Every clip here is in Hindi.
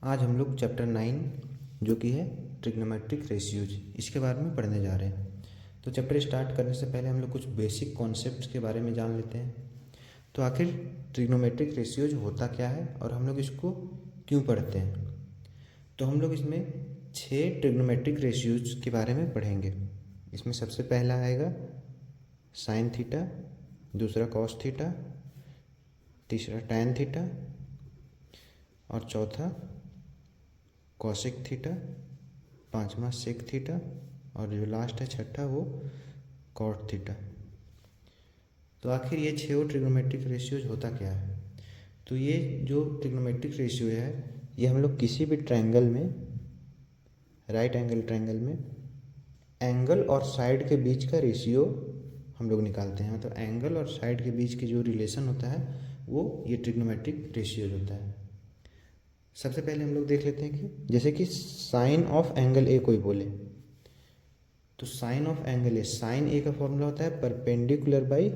आज हम लोग चैप्टर 9 जो कि है ट्रिग्नोमेट्रिक रेशियोज इसके बारे में पढ़ने जा रहे हैं। तो चैप्टर स्टार्ट करने से पहले हम लोग कुछ बेसिक कॉन्सेप्ट्स के बारे में जान लेते हैं। तो आखिर ट्रिग्नोमेट्रिक रेशियोज होता क्या है और हम लोग इसको क्यों पढ़ते हैं। तो हम लोग इसमें 6 ट्रिग्नोमेट्रिक रेशियोज के बारे में पढ़ेंगे। इसमें सबसे पहला आएगा साइन थीटा, दूसरा कॉस थीटा, तीसरा टैन थीटा और चौथा कॉसेक थीटा, पांचवा सेक थीटा और जो लास्ट है छठा वो कॉट थीटा। तो आखिर ये 6 ट्रिग्नोमेट्रिक रेशियोज होता क्या है। तो ये जो ट्रिग्नोमेट्रिक रेशियो है ये हम लोग किसी भी ट्रायंगल में, राइट एंगल ट्रायंगल में एंगल और साइड के बीच का रेशियो हम लोग निकालते हैं। मतलब एंगल और साइड के बीच के जो रिलेशन होता है वो ये ट्रिग्नोमेट्रिक रेशियोज होता है। सबसे पहले हम लोग देख लेते हैं कि जैसे कि साइन ऑफ एंगल ए कोई बोले तो sine of angle a, sine a का फॉर्मूला होता है परपेंडिकुलर बाई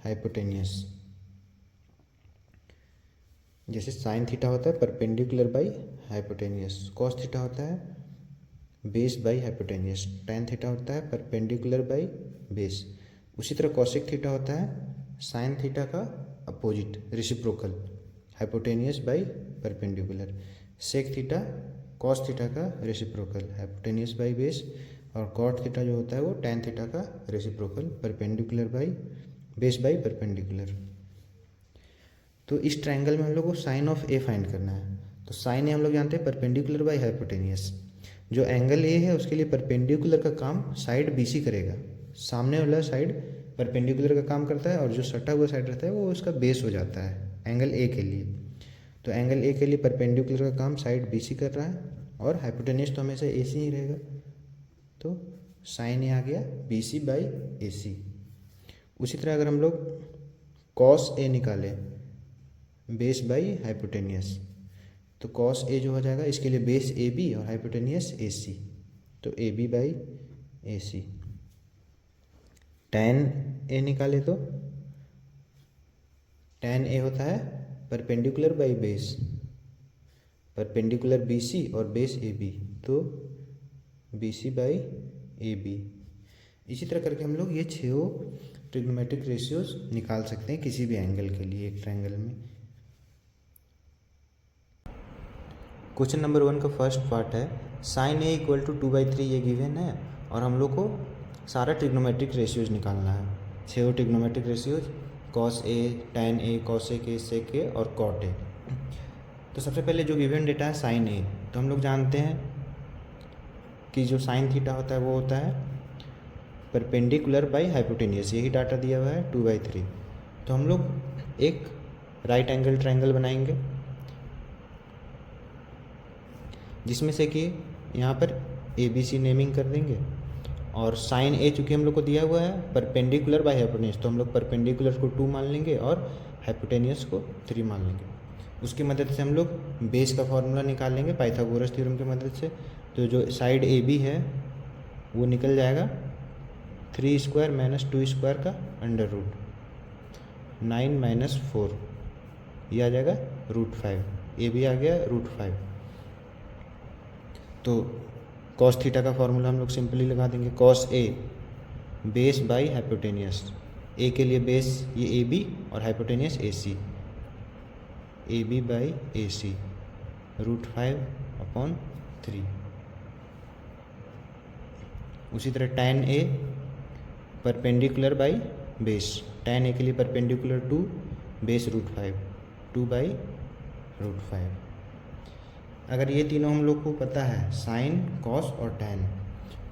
हाइपोटेनियस। जैसे साइन थीटा होता है perpendicular by hypotenuse, cos theta होता है base by hypotenuse, tan theta होता है परपेंडिकुलर बाई बेस। उसी तरह कॉसेक थीटा होता है साइन थीटा का opposite reciprocal, hypotenuse by perpendicular. Sec theta cos theta का रेसिप्रोकल, हाइपोटेनियस बाई बेस। और कॉट थीटा जो होता है वो टैन थीटा का reciprocal, perpendicular by base by perpendicular. तो इस ट्रायंगल में हम लोग को साइन ऑफ ए फाइंड करना है। तो साइन ए हम लोग जानते हैं परपेंडिकुलर बाई हाइपोटेनियस। जो एंगल ए है उसके लिए परपेंडिकुलर का काम साइड बीसी करेगा, सामने वाला साइड परपेंडिकुलर का काम करता है और जो सटा हुआ साइड रहता है वो उसका बेस हो जाता है एंगल ए के लिए। तो एंगल ए के लिए परपेंडिकुलर का काम साइड बीसी कर रहा है और हाइपोटेनियस तो हमेशा एसी ही रहेगा। तो साइन ए आ गया बीसी बाई एसी। उसी तरह अगर हम लोग कॉस ए निकालें बेस बाई हाइपोटेनियस तो कॉस ए जो हो जाएगा इसके लिए बेस ए बी और हाइपोटेनियस ए सी, तो a b by a c. Tan a निकाले तो टैन ए होता है perpendicular by base, perpendicular b c और बेस ए बी, तो b c by a b. इसी तरह करके हम लोग ये 6 ट्रिग्नोमेट्रिक रेशियोज निकाल सकते हैं किसी भी एंगल के लिए एक ट्रायंगल में। क्वेश्चन नंबर 1 का फर्स्ट पार्ट है साइन ए इक्वल टू 2/3 ये गिवन है और हम लोग को सारा ट्रिग्नोमेट्रिक रेशियोज निकालना है। 6 trigonometric ratios cos a, tan a, cosec a, sec a और कॉट ए। तो सबसे पहले जो गिवन डेटा है साइन ए, तो हम लोग जानते हैं कि जो साइन थीटा होता है वो होता है परपेंडिकुलर बाई हाइपोटेनियस, यही डाटा दिया हुआ है 2/3। तो हम लोग एक राइट एंगल ट्रायंगल बनाएंगे जिसमें से कि यहाँ पर ए बी सी नेमिंग कर देंगे और साइन ए चूँकि हम लोग को दिया हुआ है परपेंडिकुलर बाई हाइपोटेनियस तो हम लोग परपेंडिकुलर को 2 मान लेंगे और हाइपोटेनियस को 3 मान लेंगे। उसकी मदद से हम लोग बेस का फॉर्मूला निकाल लेंगे पाइथागोरस थ्योरम की मदद से। तो जो साइड ए बी है वो निकल जाएगा 3² माइनस 2² का अंडर रूट, 9 माइनस 4 ये आ जाएगा √5, ए बी आ गया √5। तो कॉस थीटा का फॉर्मूला हम लोग सिंपली लगा देंगे, cos a base by hypotenuse, a के लिए बेस ये ए बी और hypotenuse a c, a b by a c √5/3। उसी तरह tan a perpendicular by base, tan a के लिए परपेंडिकुलर 2 बेस √5, 2/√5। अगर ये तीनों हम लोग को पता है साइन, कॉस और टैन,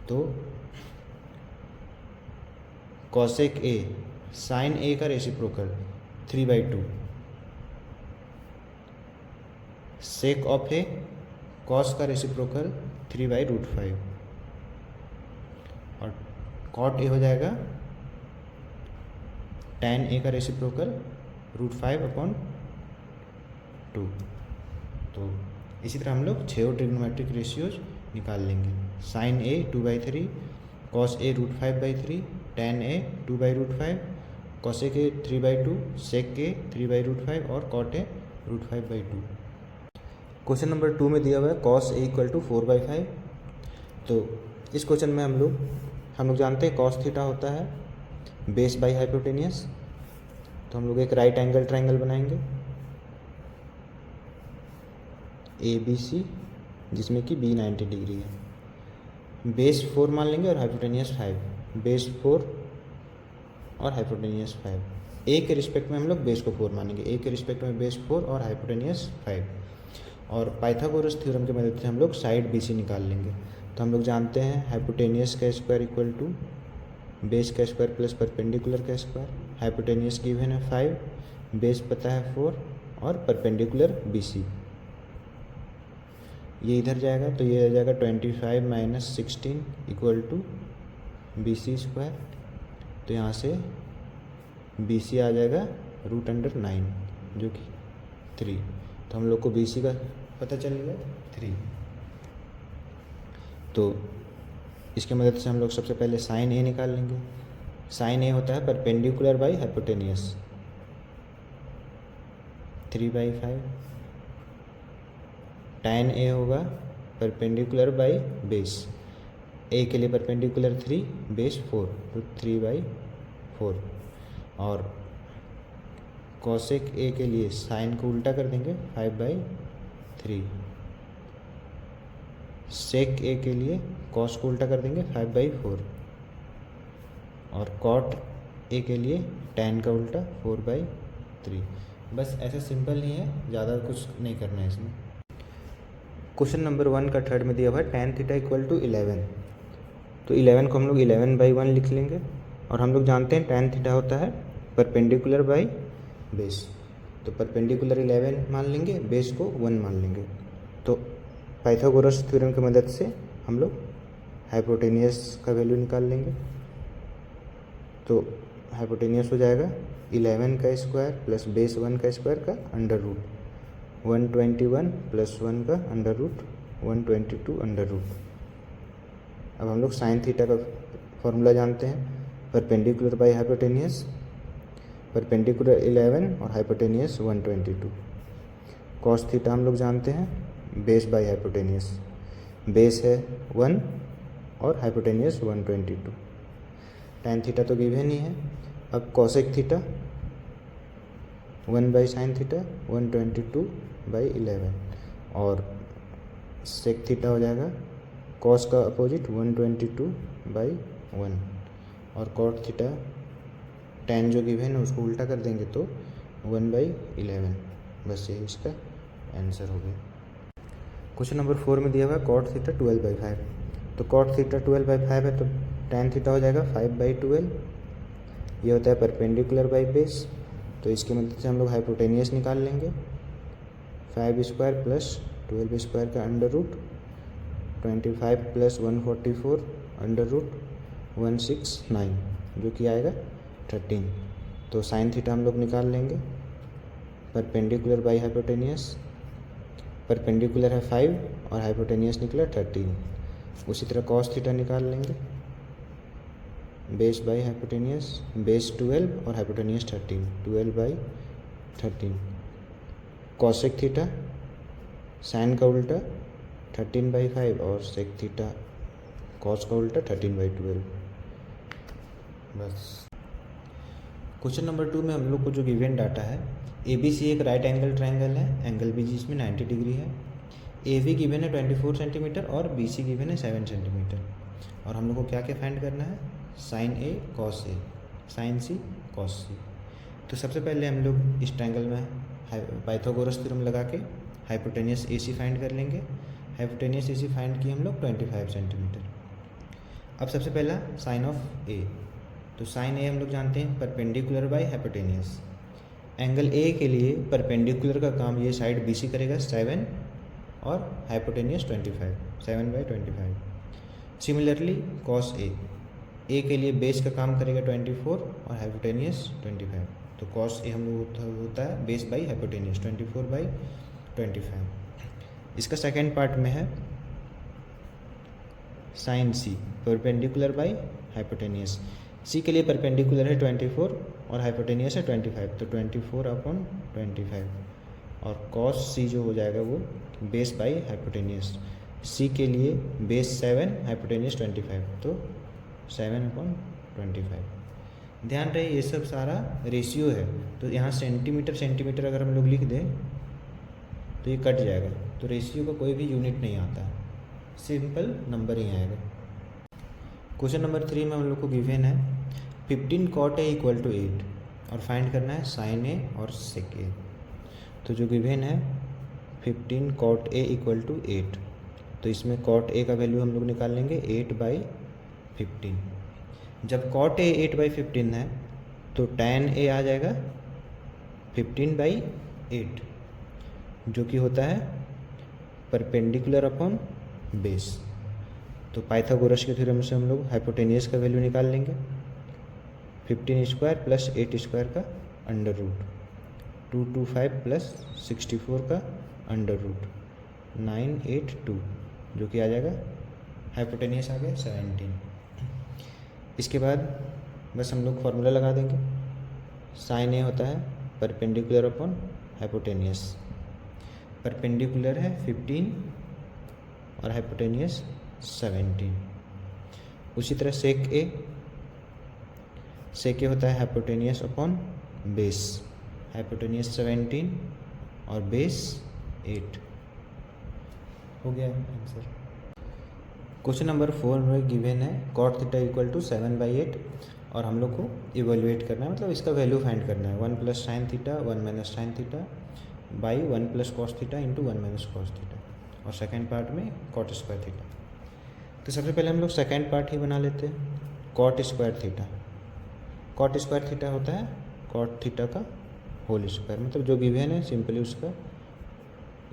तो कॉसेक ए साइन ए का reciprocal 3/2, sake of A cos का रेसिप्रोकल 3/√5 और कॉट ए हो जाएगा टैन ए का रेसिप्रोकल √5/2। तो इसी तरह हम लोग 6 ट्रिग्नोमेट्रिक रेशियोज निकाल लेंगे। Sine A 2/3, cos A √5/3, tan A 2/√5, cosec A 3/2, sec A 3/√5 और कॉट ए √5/2। क्वेश्चन नंबर 2 में दिया हुआ है कॉस ए इक्वल टू 4/5। तो इस क्वेश्चन में हम लोग जानते हैं कॉस थीटा होता है बेस बाई हाइपोटेनियस। तो हम लोग एक राइट एंगल ट्राइंगल बनाएंगे ABC, जिसमें कि B 90 डिग्री है। बेस 4 मान लेंगे और हाइपोटेनियस 5। बेस 4 और हाइपोटेनियस 5। ए के रिस्पेक्ट में हम लोग बेस को 4 मानेंगे, ए के रिस्पेक्ट में बेस 4 और हाइपोटेनियस 5। और पाइथागोरस थ्योरम की मदद से हम लोग साइड BC निकाल लेंगे। तो हम लोग जानते हैं हाइपोटेनियस का स्क्वायर इक्वल टू बेस का स्क्वायर प्लस परपेंडिकुलर का स्क्वायर। हाइपोटेनियस गिवन है 5, बेस पता है 4 और परपेंडिकुलर BC। ये इधर जाएगा तो ये आ जाएगा 25 minus 16 equal to BC square. तो यहाँ से BC आ जाएगा √9 जो कि 3। तो हम लोग को BC का पता चल गया 3। तो इसके मदद से हम लोग सबसे पहले साइन A निकाल लेंगे। साइन A होता है perpendicular by hypotenuse 3/5। tan A होगा परपेंडिकुलर बाई बेस, A के लिए परपेंडिकुलर 3, बेस 4 तो 3/4। और कॉसेक A के लिए साइन को उल्टा कर देंगे 5/3। सेक A के लिए कॉस को उल्टा कर देंगे 5/4। और कॉट A के लिए tan का उल्टा 4/3। बस ऐसा सिंपल ही है, ज़्यादा कुछ नहीं करना है इसमें। क्वेश्चन नंबर 1 का थर्ड में दिया हुआ है tan थीटा इक्वल टू 11। तो 11 को हम लोग 11/1 लिख लेंगे। और हम लोग जानते हैं tan थीटा होता है परपेंडिकुलर बाई बेस। तो परपेंडिकुलर 11 मान लेंगे, बेस को 1 मान लेंगे। तो पाइथागोरस थ्योरम की मदद से हम लोग हाइपोटेनियस का वैल्यू निकाल लेंगे। तो हाइपोटेनियस हो जाएगा 11 का स्क्वायर प्लस बेस 1 का स्क्वायर का अंडर रूट 121 प्लस 1 का अंडर रूट 122 अंडर रूट। अब हम लोग साइन थीटा का फॉर्मूला जानते हैं, परपेंडिकुलर बाई हाइपोटेनियस, परपेंडिकुलर 11 और हाइपोटेनियस 122। कॉस थीटा हम लोग जानते हैं बेस बाई हाइपोटेनियस, बेस है 1 और हाइपोटेनियस 122। tan थीटा तो गिवन ही है। अब कॉसेक थीटा 1/sin थीटा 122/11 और सेक थीटा हो जाएगा कॉस का अपोजिट 122/1 और कॉट थीटा tan जो गिवन है उसको उल्टा कर देंगे तो 1/11। बस ये इसका आंसर हो गया। क्वेश्चन नंबर 4 में दिया हुआ है कॉट थीटा 12/5। तो कॉट थीटा 12/5 है तो tan थीटा हो जाएगा 5/12। ये होता है परपेंडिकुलर बाई बेस। तो इसकी मदद से हम लोग हाइपोटेनियस निकाल लेंगे 5 स्क्वायर प्लस 12 स्क्वायर का under root 25 plus 144 under root 169 जो कि आएगा 13। तो साइन थीटा हम लोग निकाल लेंगे परपेंडिकुलर बाई हाइपोटेनियस। परपेंडिकुलर है 5 और हाइपोटेनियस निकला 13। उसी तरह कॉस थीटा निकाल लेंगे बेस बाई हाइपोटेनियस, बेस 12 और हाइपोटेनियस 13, 12/13। कॉसेक थीटा साइन का उल्टा 13/5 और सेक थीटा कॉस का उल्टा 13/12। बस। क्वेश्चन नंबर 2 में हम लोग को जो गिवन डाटा है ABC एक राइट एंगल ट्राइंगल है, एंगल BG इसमें 90 डिग्री है। AV गिवन है 24 सेंटीमीटर और BC गिवन है 7 सेंटीमीटर। और हम लोग को क्या क्या फाइंड करना है, sine A cos A, sine C cos C। तो सबसे पहले हम लोग इस ट्रायंगल में पाइथागोरस थ्योरम लगा के हाइपोटेनियस AC फाइंड कर लेंगे। हाइपोटेनियस AC फाइंड किए हम लोग 25 सेंटीमीटर। अब सबसे पहला साइन ऑफ A। तो साइन A हम लोग जानते हैं perpendicular by hypotenuse. Angle A के लिए परपेंडिकुलर का काम ये साइड BC करेगा 7 और हाइपोटेनियस 25, 7/25। सिमिलरली कॉस A के लिए बेस का काम करेगा 24 और हाइपोटेनियस 25। तो कॉस A हम लोग होता है बेस बाई हाइपोटेनियस 24/25। इसका सेकेंड पार्ट में है sine C perpendicular by hypotenuse. C के लिए परपेंडिकुलर है 24 और हाइपोटेनियस है 25, तो 24/25 और कॉस सी जो हो जाएगा वो बेस बाई हाइपोटेनियस। सी के लिए बेस 7, हाइपोटेनियस 25, तो 7/25। ध्यान रहे ये सब सारा रेशियो है, तो यहाँ सेंटीमीटर सेंटीमीटर अगर हम लोग लिख दें तो ये कट जाएगा, तो रेशियो का कोई भी यूनिट नहीं आता है, सिंपल नंबर ही आएगा। क्वेश्चन नंबर 3 में हम लोग को गिवन है 15 cot A = 8 और फाइंड करना है sin A और sec A। तो जो गिवन है 15 cot A = 8, तो इसमें cot A का वैल्यू हम लोग निकाल लेंगे 8/15। जब cot A 8/15 है तो tan A आ जाएगा 15/8, जो कि होता है परपेंडिकुलर अपॉन बेस। तो पाइथागोरस के थ्योरम से हम लोग हाइपोटेनियस का वैल्यू निकाल लेंगे 15² + 8² का अंडर रूट, 225 + 64 का अंडर रूट, 982, जो कि आ जाएगा हाइपोटेनियस आ गया 17। इसके बाद बस हम लोग फार्मूला लगा देंगे। साइन ए होता है परपेंडिकुलर अपॉन हाइपोटेनियस, परपेंडिकुलर है 15 और हाइपोटेनियस 17। उसी तरह सेक ए होता है हाइपोटेनियस अपॉन बेस, हाइपोटेनियस 17 और बेस 8। हो गया आंसर। क्वेश्चन नंबर 4 में गिवन है cot θ = 7/8 और हम लोग को इवेल्युएट करना है, मतलब इसका वैल्यू फाइंड करना है 1 + sin θ 1 - sin θ by 1 + cos θ × 1 - cos θ, और सेकेंड पार्ट में cot² θ। तो सबसे पहले हम लोग सेकेंड पार्ट ही बना लेते हैं, cot² θ। cot² θ होता है cot θ का होल स्क्वायर, मतलब जो गिवन है सिंपली उसका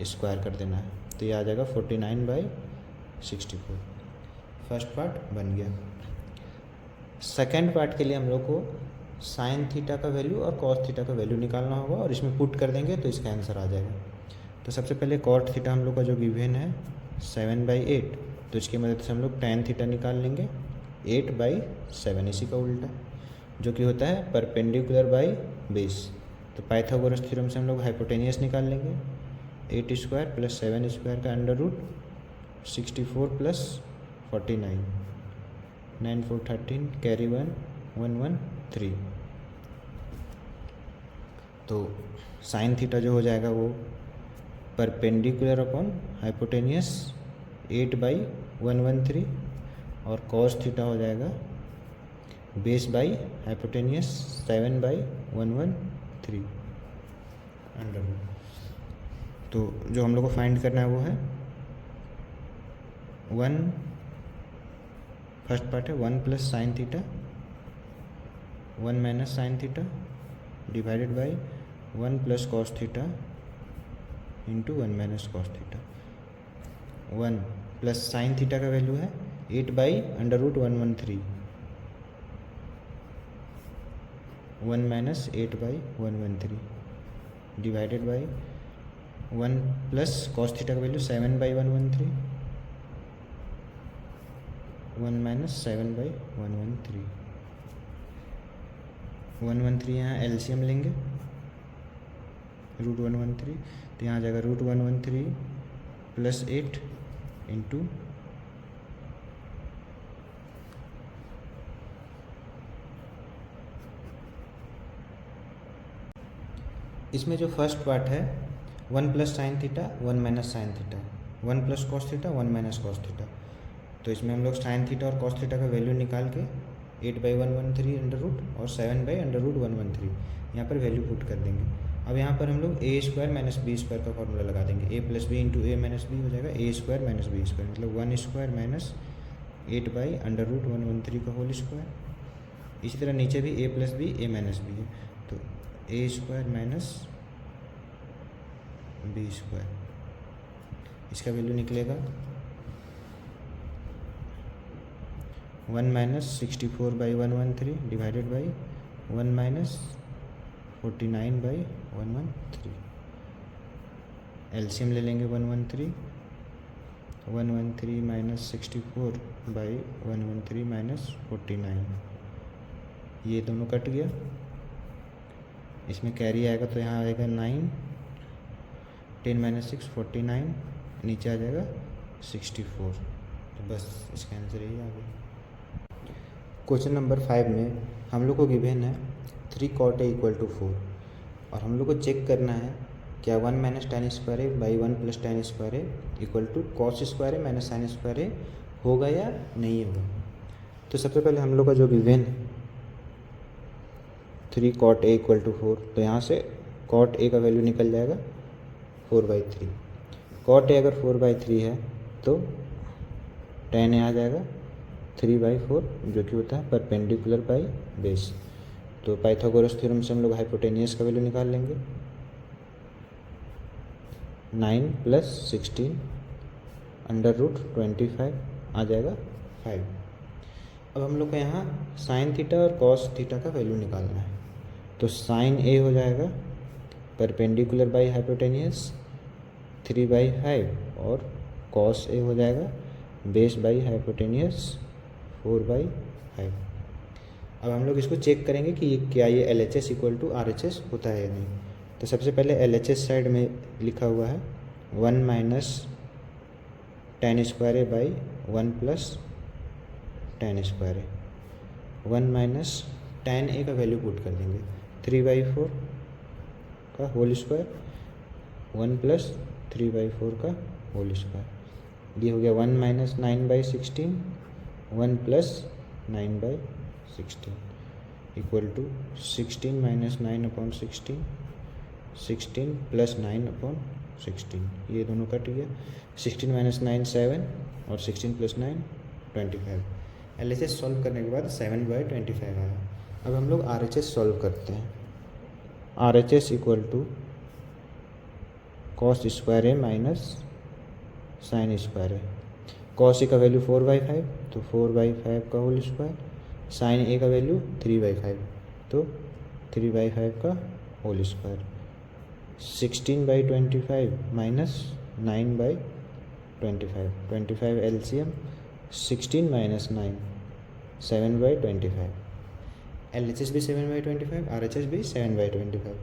स्क्वायर कर देना है, तो ये आ जाएगा 49/64। फर्स्ट पार्ट बन गया। सेकेंड पार्ट के लिए हम लोग को साइन थीटा का वैल्यू और कॉस थीटा का वैल्यू निकालना होगा और इसमें पुट कर देंगे तो इसका आंसर आ जाएगा। तो सबसे पहले कॉट थीटा हम लोग का जो गिवन है 7/8, तो इसकी मदद से हम लोग टैन थीटा निकाल लेंगे 8/7, इसी का उल्टा, जो कि होता है परपेंडिकुलर बाई बेस। तो पाइथागोरस थ्योरम से हम लोग हाइपोटेनियस निकाल लेंगे 8² + 7² का अंडर रूट, 64 + 49, 9 4 13, कैरी 1 1 1 3। तो साइन थीटा जो हो जाएगा वो परपेंडिकुलर अपॉन हाइपोटेनियस 8/113 और कॉस थीटा हो जाएगा base by hypotenuse 7/113 under root. तो जो हम लोग को फाइंड करना है वो है 1, फर्स्ट पार्ट है 1 + sin θ 1 - sin θ divided by 1 + cos θ × 1 - cos θ। 1 + sin θ का वैल्यू है 8/113, 1 - 8/113 डिवाइडेड बाई 1 + cos θ का वैल्यू 7/113, 1 - 7/113। 113 यहाँ एलसीएम लेंगे √113, तो यहाँ आ जाएगा √113 + 8 इंटू इसमें जो फर्स्ट पार्ट है 1 + sin θ 1 - sin θ, 1 + cos θ 1 - cos θ। तो इसमें हम लोग sin θ और cos θ का वैल्यू निकाल के 8/113 अंडर रूट और 7/113 यहाँ पर वैल्यू पुट कर देंगे। अब यहाँ पर हम लोग a² - b² का फॉर्मूला लगा देंगे, a + b × a - b हो जाएगा a² - b², मतलब 1² - 8/113 का होल स्क्वायर। इसी तरह नीचे भी a + b a - b है, तो a² - b², इसका वैल्यू निकलेगा 1 - 64/113 डिवाइडेड बाई 1 - 49/113। एलसीएम ले लेंगे 113 - 64/113 - 49, ये दोनों कट गया, इसमें कैरी आएगा तो यहाँ आएगा 9, 10 माइनस 6 49, नीचे आ जाएगा 64। तो बस इसका आंसर यही आ गया। क्वेश्चन नंबर 5 में हम लोग को गिवन है 3 cot A = 4 और हम लोग को चेक करना है क्या 1 minus tan square a by 1 plus tan square a equal to cos square a minus sine square a होगा या नहीं होगा। तो सबसे पहले हम लोग का जो गिवन है 3 cot A = 4, तो यहाँ से cot A का वैल्यू निकल जाएगा 4/3। cot A अगर 4/3 है तो tan A आ जाएगा 3/4, जो कि होता है परपेंडिकुलर बाई बेस। तो पाइथागोरस थ्योरम से हम लोग हाइपोटेनियस का वैल्यू निकाल लेंगे। 9 + 16 √25 आ जाएगा 5। अब हम लोग को यहाँ साइन थीटा और कॉस थीटा का वैल्यू निकालना है। तो साइन ए हो जाएगा परपेंडिकुलर बाई हाइपोटेनियस 3/5 और कॉस ए हो जाएगा बेस बाई हाइपोटेनियस 4/5। अब हम लोग इसको चेक करेंगे कि क्या ये LHS = RHS होता है या नहीं। तो सबसे पहले LHS साइड में लिखा हुआ है 1 minus tan square a by 1 plus tan square A. 1 minus tan ए का वैल्यू पुट कर देंगे 3/4 का होल स्क्वायर 1 प्लस 3/4 का होल स्क्वायर। ये हो गया 1 minus 9/16 1 plus 9/16 equal to 16 minus 9/16 16 plus 9/16। ये दोनों कट गया। 16 माइनस 9 7 और 16 प्लस 9 25। LHS सॉल्व करने के बाद 7/25 आया। अब हम लोग RHS सॉल्व करते हैं। RHS equal to cos square a minus sine square a. Cos a का वैल्यू 4/5 तो 4/5 का होल स्क्वायर, साइन ए का वैल्यू 3/5 तो 3/5 का whole square. 16/25 minus 9/25, 25 LCM 16 minus 9 7/25। LHS भी 7/25, RHS भी 7/25।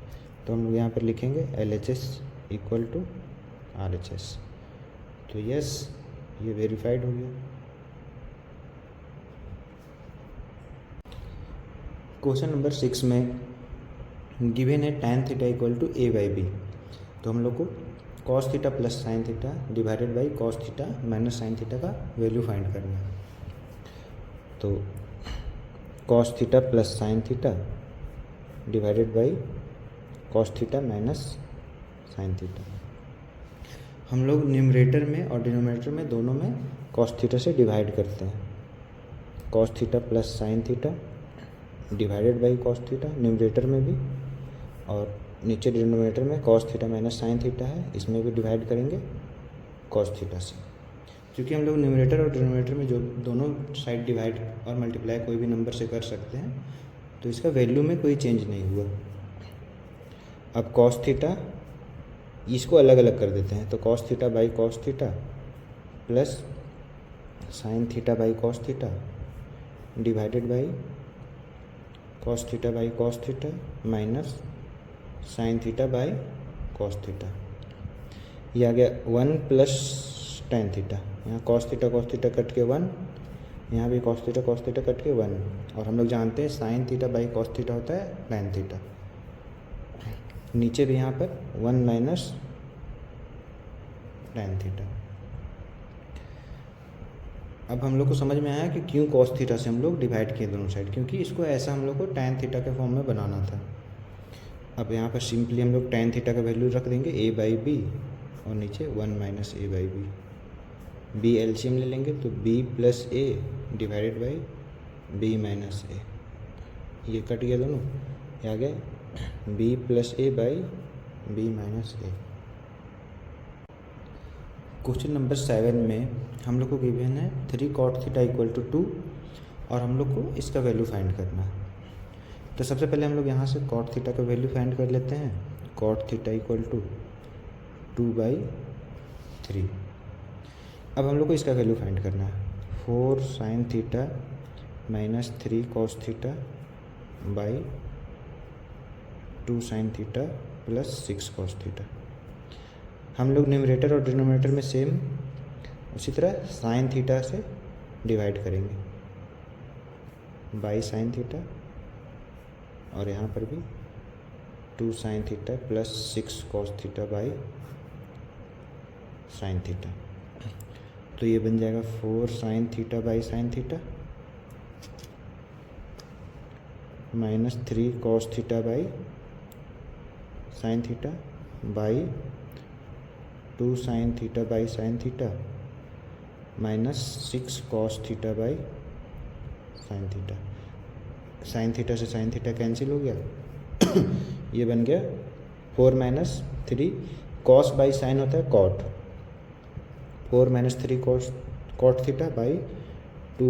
तो हम लोग यहाँ पर लिखेंगे LHS = RHS। तो यस, ये वेरीफाइड हो गया। क्वेश्चन नंबर 6 में गिवन है tan थीटा = A/B। तो हम लोग को cos theta plus sine theta divided by cos theta minus sign theta का वैल्यू फाइंड करना है। तो cos theta plus sine theta divided by cos theta minus sine theta. हम लोग न्यूमरेटर में और डिनोमिनेटर में दोनों में cos थीटा से डिवाइड करते हैं। cos theta plus sine theta divided by cos theta numerator में भी, और नीचे डिनोमिनेटर में cos theta minus sine theta है, इसमें भी डिवाइड करेंगे cos थीटा से। क्योंकि हम लोग न्यूमरेटर और डिनोमिनेटर में जो दोनों साइड डिवाइड और मल्टीप्लाई कोई भी नंबर से कर सकते हैं, तो इसका वैल्यू में कोई चेंज नहीं हुआ। अब cos थीटा इसको अलग अलग कर देते हैं। तो cos theta by cos theta plus sine theta by cos theta divided by cos theta by cos theta minus sine theta by cos theta. ये आ गया 1 प्लस tan थीटा। यहाँ cos थीटा कट के 1, यहाँ भी cos थीटा कट के 1। और हम लोग जानते हैं sine theta by cos theta होता है tan थीटा। नीचे भी यहाँ पर 1 माइनस tan थीटा। अब हम लोग को समझ में आया कि क्यों cos थीटा से हम लोग डिवाइड किए दोनों साइड, क्योंकि इसको ऐसा हम लोग को tan थीटा के फॉर्म में बनाना था। अब यहाँ पर सिंपली हम लोग tan थीटा का वैल्यू रख देंगे A/B और नीचे 1 माइनस A/B। B LCM ले लेंगे तो B plus A divided by B minus A। ये कट गया दोनों, ये आ गया B plus A by B minus A। Question number 7 में हम लोग को गिवन है 3 cot थीटा = 2 और हम लोग को इसका वैल्यू फाइंड करना है। तो सबसे पहले हम लोग यहाँ से cot थीटा का वैल्यू फाइंड कर लेते हैं। cot theta = 2/3। अब हम लोग को इसका वैल्यू फाइंड करना है। 4 sine theta minus 3 cos theta by 2 sine theta plus 6 cos theta. हम लोग न्यूमरेटर और डिनोमिनेटर में सेम उसी तरह साइन थीटा से डिवाइड करेंगे बाई साइन थीटा, और यहाँ पर भी 2 sine theta plus 6 cos theta by sine theta. तो ये बन जाएगा 4 sine theta by sine theta minus 3 cos theta by sine theta by 2 sine theta by sine theta minus 6 cos theta by sine theta. Sine theta से साइन थीटा कैंसिल हो गया ये बन गया 4 माइनस 3 कॉस बाई साइन होता है cot, 4 minus 3 cot theta by 2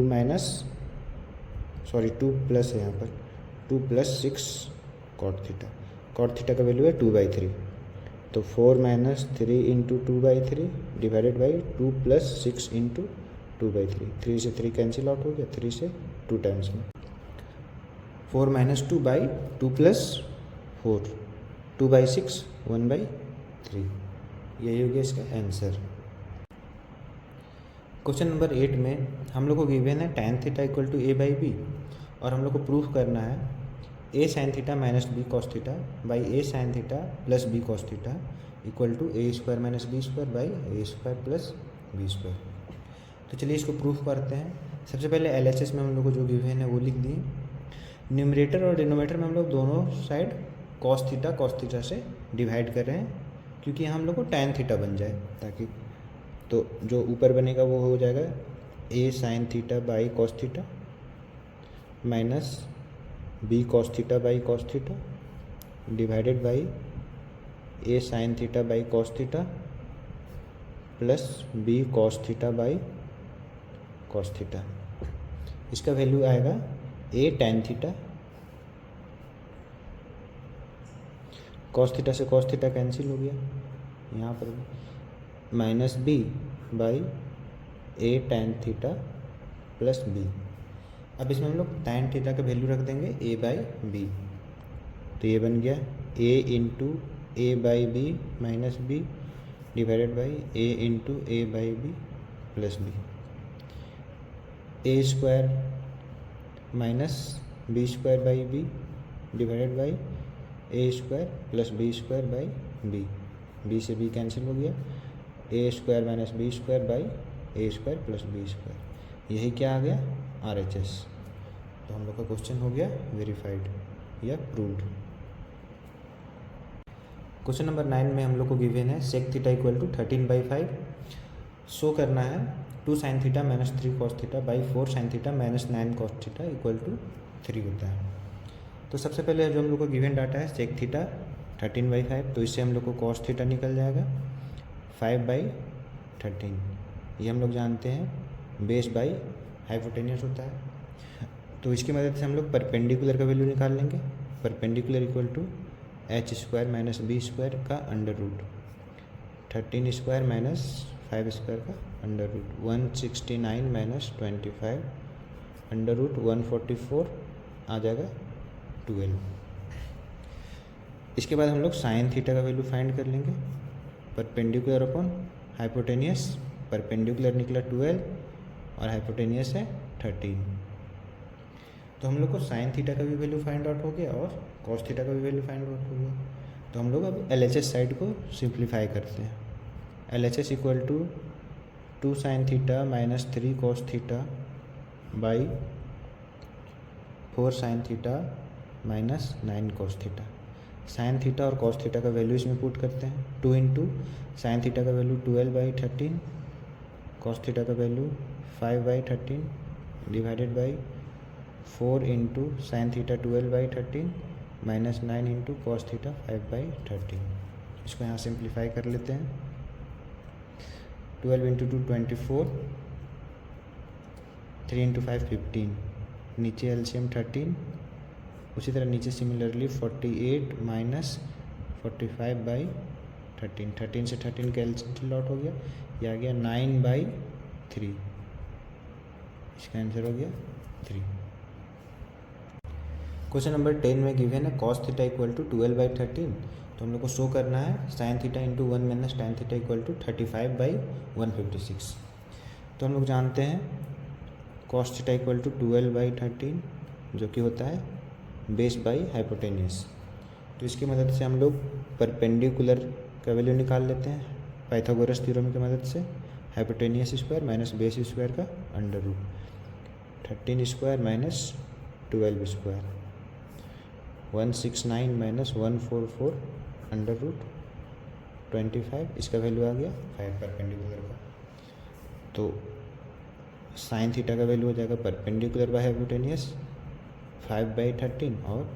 plus है यहाँ पर 2 plus 6 cot theta. Cot theta का वैल्यू है 2/3, तो 4 minus 3 into 2/3 divided by 2 plus 6 into 2/3। 3 से 3 कैंसिल आउट हो गया, 3 से 2 टाइम्स में 4 माइनस 2 बाई 2 प्लस 4 2/6 1/3। यही हो गया इसका आंसर। क्वेश्चन नंबर 8 में हम लोग को गिवन है tan theta equal to a/b और हम लोग को प्रूफ करना है a sin theta minus b cos theta by a sin theta plus b cos theta equal to a square minus b square by a square plus b square. तो चलिए इसको प्रूफ करते हैं। सबसे पहले LHS में हम लोग को जो गिवन है वो लिख दिए। न्यूमरेटर और डिनोमिनेटर में हम लोग दोनों साइड cos थीटा से डिवाइड कर रहे हैं क्योंकि यहाँ हम लोग को tan थीटा बन जाए ताकि, तो जो ऊपर बनेगा वो हो जाएगा a sin theta by cos theta minus b cos theta by cos theta divided by a sin theta by cos theta plus b cos theta by cos theta. इसका वैल्यू आएगा a tan theta, cos theta से cos थीटा कैंसिल हो गया यहाँ पर भी, minus b by a tan theta plus b। अब इसमें हम लोग tan थीटा का वैल्यू रख देंगे a/b, तो ये बन गया a into a/b minus b divided by a into a/b plus b। a square minus b square by b divided by a square plus b square by b, b से b कैंसिल हो गया, a square minus b square by a square plus b square. यही क्या आ गया RHS। तो हम लोग का क्वेश्चन हो गया वेरीफाइड या प्रूव्ड। क्वेश्चन नंबर 9 में हम लोग को गिवन है sec theta equal to 13/5 show करना है 2 sine theta minus 3 cos theta by 4 sine theta minus 9 cos theta equal to 3 होता है। तो सबसे पहले जो हम लोग को गिवन डाटा है सेक थीटा 13/5, तो इससे हम लोग को कॉस थीटा निकल जाएगा 5/13। ये हम लोग जानते हैं बेस बाई हाइपोटेनियस होता है। तो इसकी मदद से हम लोग परपेंडिकुलर का वैल्यू निकाल लेंगे। Perpendicular equal to h square minus b square का under root 13 square minus 5 square का under root 169 minus 25 under root 144 आ जाएगा 12। इसके बाद हम लोग साइन थीटा का वैल्यू फाइंड कर लेंगे। परपेंडिकुलर अपॉन हाइपोटेनियस, परपेंडिकुलर निकला 12 और हाइपोटेनियस है 13। तो हम लोग को साइन थीटा का भी वैल्यू फाइंड आउट हो गया और कॉस थीटा का भी वैल्यू फाइंड आउट हो गया। तो हम लोग अब LHS साइड को सिंप्लीफाई करते हैं। LHS equal to 2 sine theta minus 3 cos theta by 4 sine theta minus 9 cos theta. Sine theta और कॉस थीटा का वैल्यू इसमें पुट करते हैं। 2 इंटू साइन थीटा का वैल्यू 12/13, कॉस थीटा का value 5/13 divided by 4 into sine theta 12/13 minus 9 into cos theta 5/13। इसको यहाँ सिंप्लीफाई कर लेते हैं। 12 इंटू 2 24, 3 इंटू 5 15, नीचे एलसीएम 13, उसी तरह नीचे सिमिलरली 48 माइनस 45/13, 13 से 13 कैंसिल आउट हो गया, ये आ गया 9/3। इसका आंसर हो गया 3। क्वेश्चन नंबर 10 में गिवन है cos थीटा इक्वल टू 12/13। तो हम लोग को शो करना है sine theta into 1 minus tan theta equal to 35/156। तो हम लोग जानते हैं cos थीटा इक्वल टू 12/13 जो कि होता है बेस बाई हाइपोटेनियस। तो इसकी मदद से हम लोग परपेंडिकुलर का वैल्यू निकाल लेते हैं पाइथागोरस थ्योरम की मदद से। Hypotenuse square minus base square का under root, 13 square minus 12 square, 169 minus 144 under root 25। इसका वैल्यू आ गया 5 परपेंडिकुलर का। तो साइन थीटा का वैल्यू हो जाएगा परपेंडिकुलर बाय हाइपोटेनियस 5/13 और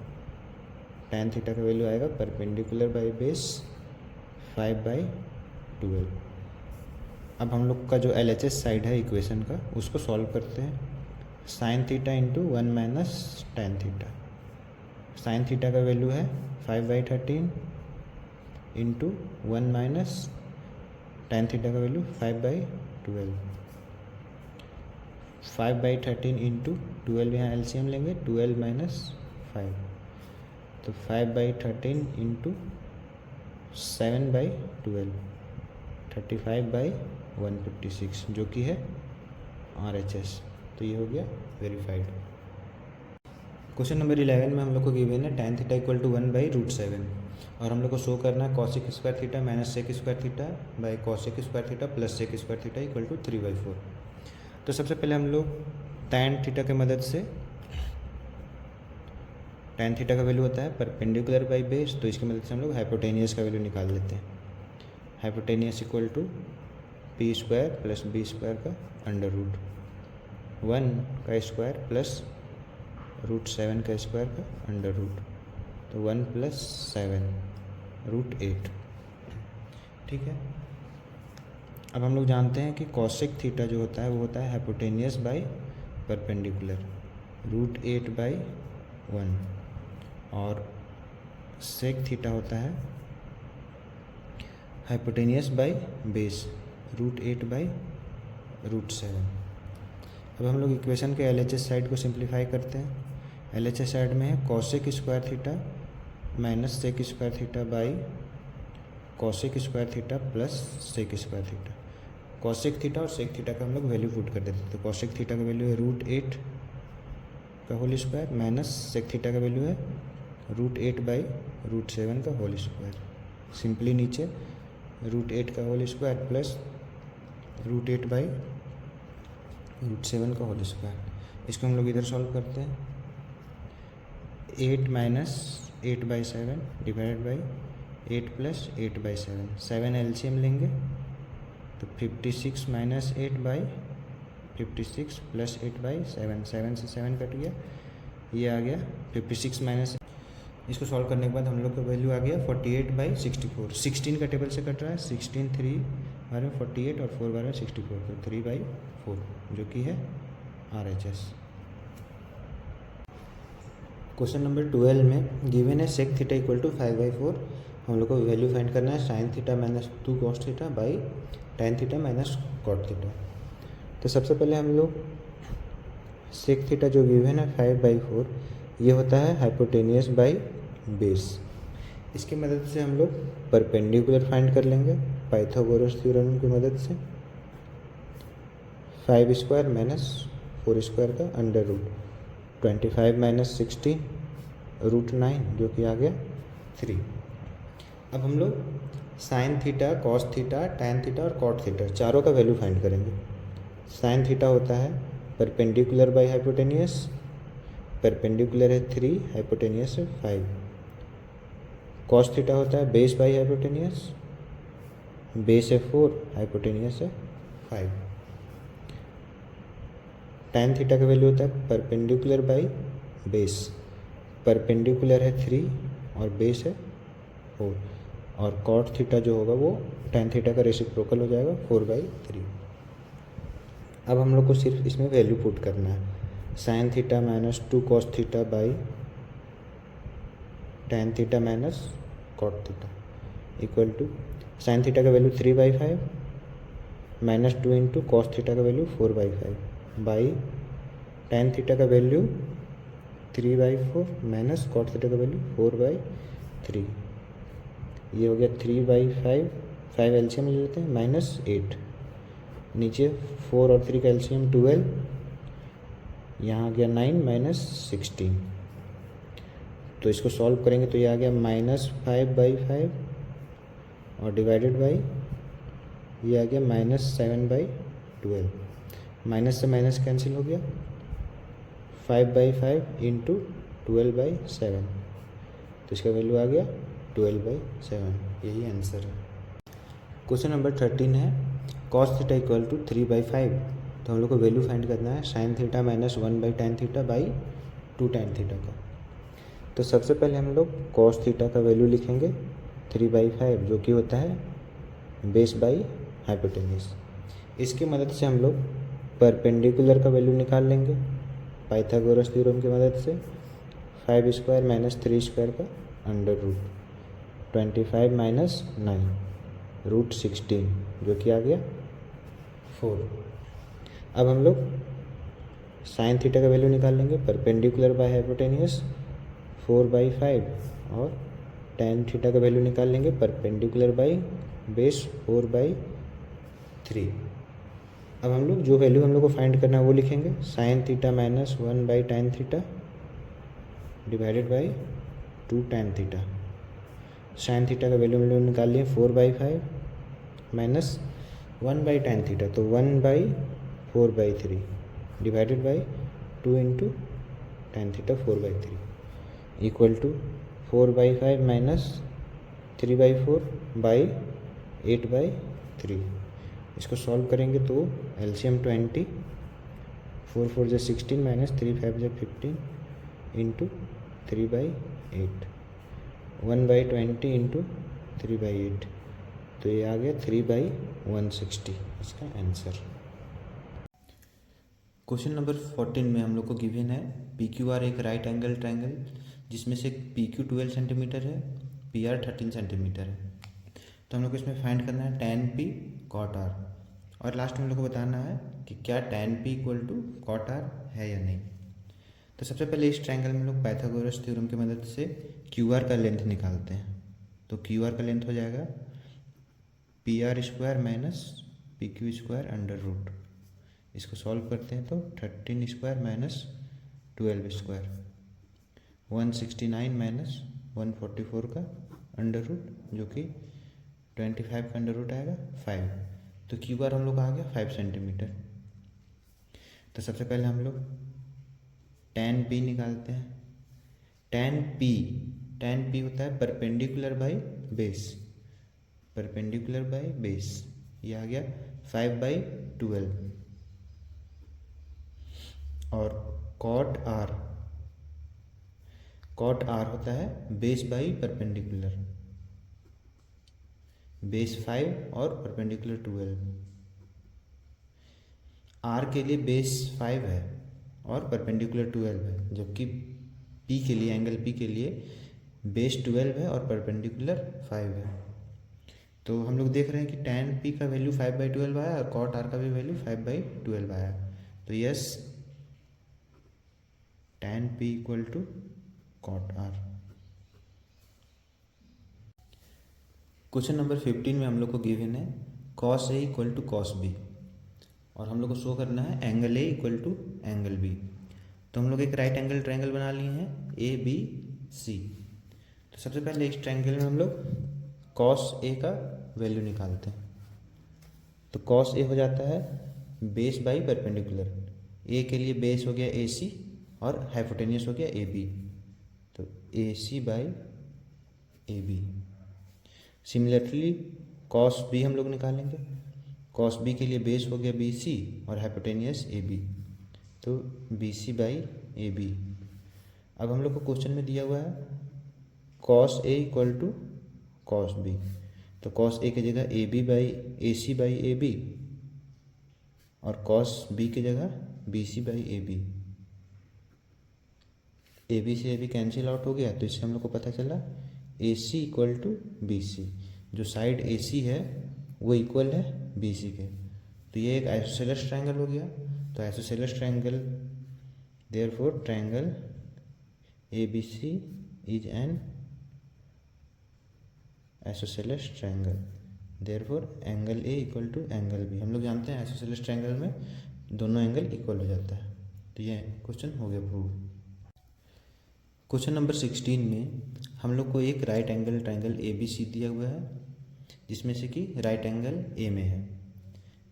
tan थीटा का वैल्यू आएगा परपेंडिकुलर बाय बेस 5/12। अब हम लोग का जो LHS साइड है इक्वेशन का उसको सॉल्व करते हैं। Sign theta into 1 minus tan theta, sine theta का वैल्यू है 5/13 इंटू 1 माइनस tan थीटा का वैल्यू 5/12। 5/13 इंटू 12 यहाँ LCM लेंगे, 12 माइनस 5 तो 5/13 इंटू 7/12 35/156 जो कि है RHS। तो ये हो गया वेरीफाइड। क्वेश्चन नंबर 11 में हम लोग को गिवन है tan थीटा इक्वल टू 1/√7 और हम लोग को शो करना है cosec square theta minus sec square theta by cosec square theta plus sec square theta equal to 3/4। तो सबसे पहले हम लोग tan थीटा की मदद से, tan थीटा का वैल्यू होता है परपेंडिकुलर बाई बेस, तो इसकी मदद से हम लोग हाइपोटेनियस का वैल्यू निकाल लेते हैं। Hypotenuse equal to p square plus b square का अंडर रूट 1 का स्क्वायर प्लस √7 का स्क्वायर का अंडर रूट, तो 1 + 7 √8। ठीक है। अब हम लोग जानते हैं कि कॉसेक थीटा जो होता है वो होता है हाइपोटेनियस बाय परपेंडिकुलर √8/1 और सेक थीटा होता है हाइपोटेनियस बाय बेस √8/√7। अब हम लोग इक्वेशन के LHS साइड को सिंप्लीफाई करते हैं। LHS साइड में है cosec square theta minus sec square theta by cosec square theta plus sec square theta. Cosec theta और सेक थीटा का हम लोग वैल्यू पुट कर देते हैं। तो कॉसेक थीटा का वैल्यू है √8 का whole square minus sec theta का वैल्यू है √8/√7 का होल स्क्वायर। सिंपली नीचे √8 का होल स्क्वायर प्लस √8/√7 का होल स्क्वायर। इसको हम लोग इधर सॉल्व करते हैं। 8 minus 8/7 divided by 8 plus 8/7, 7 LCM लेंगे तो 56 माइनस 8/56 प्लस 8/7, 7 से 7 कट गया, ये आ गया 56 माइनस। इसको सॉल्व करने के बाद हम लोग का वैल्यू आ गया 48/64। 16 का टेबल से कट रहा है, 16 3 बार में 48 और 4 बार में 64, तो 3/4 जो कि है RHS। क्वेश्चन नंबर 12 में गिवन है सेक थीटा इक्वल टू 5/4। हम लोग को वैल्यू फाइंड करना है sine theta minus 2 cos theta by tan theta minus cot theta. तो सबसे पहले हम लोग सेक थीटा जो गिवन है 5/4 ये होता है हाइपोटेनियस बाई बेस। इसकी मदद से हम लोग परपेंडिकुलर फाइंड कर लेंगे पाइथागोरस थ्योरम की मदद से। 5 स्क्वायर माइनस 4 स्क्वायर का अंडर रूट 25 माइनस 16 √9 जो कि आ गया 3। अब हम लोग sine theta, cos theta, tan theta और कॉट थीटा चारों का वैल्यू फाइंड करेंगे। साइन थीटा होता है परपेंडिकुलर बाई हाइपोटेनियस, परपेंडिकुलर है 3, हाइपोटेनियस है 5। कॉस थीटा होता है बेस बाई हाइपोटेनियस, बेस है 4, हाइपोटेनियस है 5। tan थीटा का वैल्यू होता है परपेंडिकुलर बाई बेस, परपेंडिकुलर है 3 और बेस है 4, और कॉट थीटा जो होगा वो tan थीटा का रेसिप्रोकल हो जाएगा 4/3। अब हम लोग को सिर्फ इसमें वैल्यू पुट करना है sine theta minus 2 cos theta by tan theta minus cot theta equal to sine theta का value 3/5 minus 2 into cos theta का वैल्यू 4/5 बाई tan थीटा का वैल्यू 3/4 माइनस कॉट थीटा का वैल्यू 4/3 ये हो गया 3/5, 5 एलसीएम ले लेते हैं, -8, नीचे 4 और 3 का एलसीएम 12, यहाँ आ गया 9 -16। तो इसको सॉल्व करेंगे तो ये आ गया -5/5 और डिवाइडेड बाई ये आ गया -7/12। माइनस से माइनस कैंसिल हो गया, 5/5 इंटू 12/7, तो इसका वैल्यू आ गया 12/7। यही आंसर है। क्वेश्चन नंबर 13 है cos थीटा इक्वल टू 3/5। तो हम लोग को वैल्यू फाइंड करना है sin theta -1/tan theta by 2tan theta का। तो सबसे पहले हम लोग cos थीटा का वैल्यू लिखेंगे 3/5, जो कि होता है बेस बाई हाइपोटेन्यूज। इसकी मदद से हम लोग परपेंडिकुलर का वैल्यू निकाल लेंगे पाइथागोरस थ्योरम की मदद से। 5² - 3² का अंडर रूट, 25 - 9 √16, जो कि आ गया 4। अब हम लोग साइन थीटा का वैल्यू निकाल लेंगे परपेंडिकुलर बाय हाइपोटेन्यूज, 4/5, और टेन थीटा का वैल्यू निकाल लेंगे परपेंडिकुलर बाई बेस 4/3। अब हम लोग जो वैल्यू हम लोग को फाइंड करना है वो लिखेंगे sine theta -1/tan theta divided by 2tan theta. Sine theta का वैल्यू हम लोग निकाल लिए 4/5 माइनस 1/tan थीटा, तो 1/4/3 divided by 2 into tan theta 4/3 equal to 4/5 minus 3/4 by 8/3। इसको सॉल्व करेंगे तो एलसीएम 20, 4 4 जो 16 माइनस 3 5 जो 15 इंटू 3/8, 1/20 इंटू 3/8, तो ये आ गया 3/160 इसका आंसर। क्वेश्चन नंबर 14 में हम लोग को गिवन है PQR एक राइट एंगल ट्रायंगल जिसमें से PQ 12 सेंटीमीटर है, PR 13 सेंटीमीटर है। तो हम लोग को इसमें फाइंड करना है tan P cot R, और लास्ट में हम लोग को बताना है कि क्या tan P equal to cot R है या नहीं। तो सबसे पहले इस ट्रायंगल में लोग पाइथागोरस थ्योरम की मदद से QR का लेंथ निकालते हैं। तो QR का लेंथ हो जाएगा PR² minus PQ² under root. इसको सॉल्व करते हैं तो 13² माइनस 12², 169 माइनस 144 का अंडर रूट, जो कि 25 का अंडर रूट आएगा 5। तो QR हम लोग का आ गया 5 सेंटीमीटर। तो सबसे पहले हम लोग tan P निकालते हैं। tan P होता है perpendicular by base, perpendicular by base, ये आ गया 5/12। और cot R होता है बेस बाई परपेंडिकुलर, बेस 5 और परपेंडिकुलर 12। R के लिए बेस 5 है और परपेंडिकुलर 12 है, जबकि P के लिए, एंगल P के लिए बेस 12 है और परपेंडिकुलर 5 है। तो हम लोग देख रहे हैं कि tan P का वैल्यू 5/12 आया और cot R का भी वैल्यू 5/12 आया। तो yes, tan P equal to cot R। Question number 15 में हम लोग को गिवन है cos A equal to cos B, और हम लोग को शो करना है angle A equal to angle B। तो हम लोग एक राइट एंगल ट्रायंगल बना लिए हैं ABC। तो सबसे पहले इस ट्रायंगल में हम लोग cos A का वैल्यू निकालते हैं। तो cos A हो जाता है बेस बाई परपेंडिकुलर। A के लिए बेस हो गया AC और हाइपोटेन्यूस हो गया AB, तो AC by AB। Similarly cos B हम लोग निकालेंगे। cos B के लिए बेस हो गया BC और हाइपोटेन्यूस AB, तो BC बाई AB। अब हम लोग को क्वेश्चन में दिया हुआ है cos A equal to cos B, तो cos A की जगह AC बाई AB और cos B की जगह BC बाई AB। AB से AB कैंसिल आउट हो गया, तो इससे हम लोग को पता चला AC इक्वल टू BC। जो साइड AC है वो इक्वल है BC के, तो ये एक आइसोसेलेस ट्रायंगल हो गया। तो isosceles triangle, therefore triangle ABC is an isosceles triangle, therefore angle A equal to angle B. हम लोग जानते हैं आइसोसेलेस ट्रायंगल में दोनों एंगल इक्वल हो जाता है। तो ये क्वेश्चन हो गया प्रूव। क्वेश्चन नंबर 16 में हम लोग को एक right angle triangle A B C दिया हुआ है, जिसमें से कि राइट एंगल ए में है।